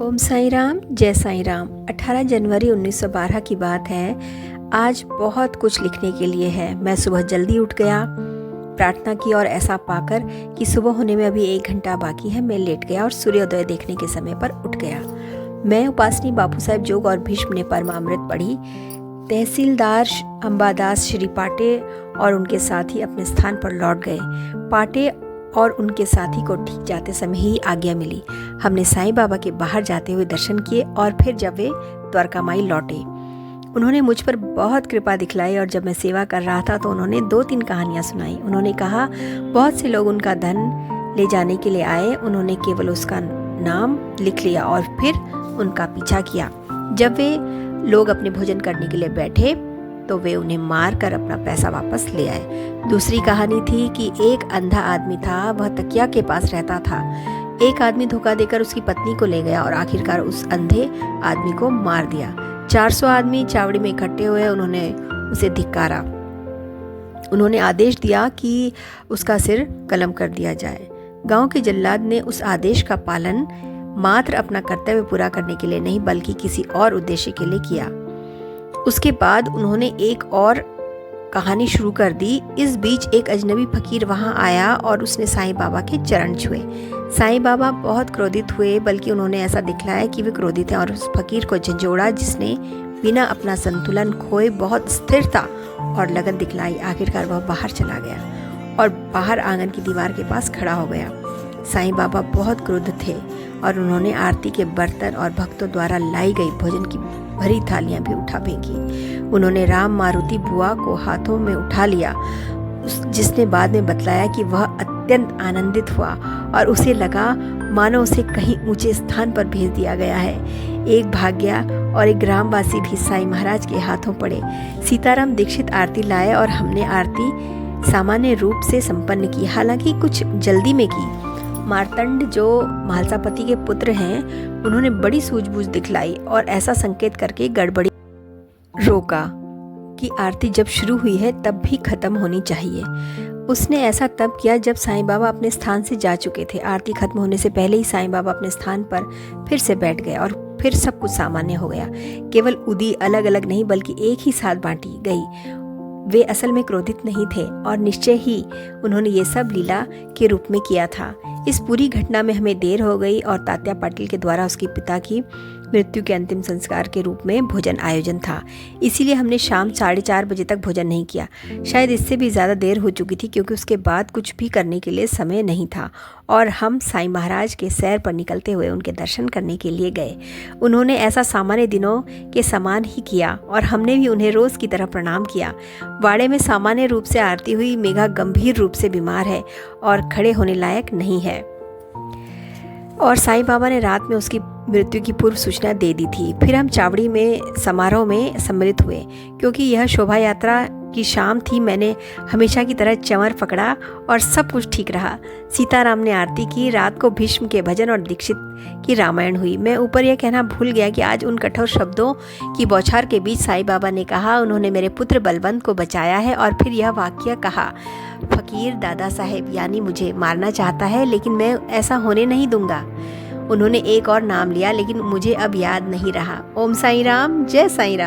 ओम साईं राम, जय साईं राम। 18 जनवरी 1912 की बात है। आज बहुत कुछ लिखने के लिए है। मैं सुबह जल्दी उठ गया, प्रार्थना की और ऐसा पाकर कि सुबह होने में अभी 1 घंटा बाकी है, मैं लेट गया और सूर्योदय देखने के समय पर उठ गया। मैं, उपासनी बापू साहेब जोग और भीष्म ने परमामृत पढ़ी। तहसीलदार अंबादास श्री पाटे और उनके साथी अपने स्थान पर लौट गए। पाटे और उनके साथी को ठीक जाते समय ही आज्ञा मिली। हमने साईं बाबा के बाहर जाते हुए दर्शन किए और फिर जब वे द्वारकामाई लौटे, उन्होंने मुझ पर बहुत कृपा दिखलाई और जब मैं सेवा कर रहा था तो उन्होंने 2-3 कहानियाँ सुनाई। उन्होंने कहा बहुत से लोग उनका धन ले जाने के लिए आए, उन्होंने केवल उसका नाम लिख लिया और फिर उनका पीछा किया। जब वे लोग अपने भोजन करने के लिए बैठे तो वे उन्हें मार कर अपना पैसा वापस ले आए। दूसरी कहानी थी कि एक अंधा आदमी था, वह तकिया के पास रहता था। एक आदमी धोखा देकर उसकी पत्नी को ले गया और आखिरकार उस अंधे आदमी को मार दिया। 400 आदमी चावड़ी में इकट्ठे हुए, उन्होंने उसे धिक्कारा। उन्होंने आदेश दिया कि उसका सिर कलम कर दिया जाए। गांव के जल्लाद ने उस आदेश का पालन मात्र अपना कर्तव्य पूरा करने के लिए नहीं बल्कि किसी और उद्देश्य के लिए किया। उसके बाद उन्होंने एक और कहानी शुरू कर दी। इस बीच एक अजनबी फकीर वहां आया और उसने साईं बाबा के चरण छुए। साईं बाबा बहुत क्रोधित हुए, बल्कि उन्होंने ऐसा दिखलाया कि वे क्रोधित हैं और उस फकीर को झंझोड़ा, जिसने बिना अपना संतुलन खोए बहुत स्थिरता और लगन दिखलाई। आखिरकार वह बाहर चला गया और बाहर आंगन की दीवार के पास खड़ा हो गया। साईं बाबा बहुत क्रुद्ध थे और उन्होंने आरती के बर्तन और भक्तों द्वारा लाई गई भोजन की भरी थालियां भी उठा फेंकी। उन्होंने राम मारुति बुआ को हाथों में उठा लिया, जिसने बाद में बतलाया कि वह अत्यंत आनंदित हुआ और उसे लगा मानो उसे कहीं ऊंचे स्थान पर भेज दिया गया है। एक भाग गया और एक ग्रामवासी भी साईं महाराज के हाथों पड़े। सीताराम दीक्षित आरती लाए और हमने आरती सामान्य रूप से संपन्न की, हालांकि कुछ जल्दी में की। मार्तंड, जो महालसापति के पुत्र हैं, उन्होंने बड़ी सूझबूझ दिखलाई और ऐसा संकेत करके गड़बड़ी रोका कि आरती जब शुरू हुई है तब भी खत्म होनी चाहिए। उसने ऐसा तब किया जब साईं बाबा अपने स्थान से जा चुके थे। आरती खत्म होने से पहले ही साईं बाबा अपने स्थान पर फिर से बैठ गए और फिर सब कुछ सामान्य हो गया। केवल उदी अलग अलग नहीं बल्कि एक ही साथ बांटी गई। वे असल में क्रोधित नहीं थे और निश्चय ही उन्होंने ये सब लीला के रूप में किया था। इस पूरी घटना में हमें देर हो गई और तात्या पाटिल के द्वारा उसके पिता की मृत्यु के अंतिम संस्कार के रूप में भोजन आयोजन था। इसीलिए हमने शाम 4:30 बजे तक भोजन नहीं किया। शायद इससे भी ज़्यादा देर हो चुकी थी, क्योंकि उसके बाद कुछ भी करने के लिए समय नहीं था और हम साईं महाराज के सैर पर निकलते हुए उनके दर्शन करने के लिए गए। उन्होंने ऐसा सामान्य दिनों के समान ही किया और हमने भी उन्हें रोज़ की तरह प्रणाम किया। वाड़े में सामान्य रूप से आरती हुई। मेघा गंभीर रूप से बीमार है और खड़े होने लायक नहीं है और साईं बाबा ने रात में उसकी मृत्यु की पूर्व सूचना दे दी थी। फिर हम चावड़ी में समारोह में सम्मिलित हुए। क्योंकि यह शोभा यात्रा की शाम थी, मैंने हमेशा की तरह चंवर पकड़ा और सब कुछ ठीक रहा। सीताराम ने आरती की। रात को भीष्म के भजन और दीक्षित की रामायण हुई। मैं ऊपर यह कहना भूल गया कि आज उन कठोर शब्दों की बौछार के बीच साईं बाबा ने कहा, उन्होंने मेरे पुत्र बलवंत को बचाया है। और फिर यह वाक्य कहा, फकीर दादा साहेब यानी मुझे मारना चाहता है, लेकिन मैं ऐसा होने नहीं दूंगा। उन्होंने एक और नाम लिया, लेकिन मुझे अब याद नहीं रहा। ओम साईं राम, जय साईं राम।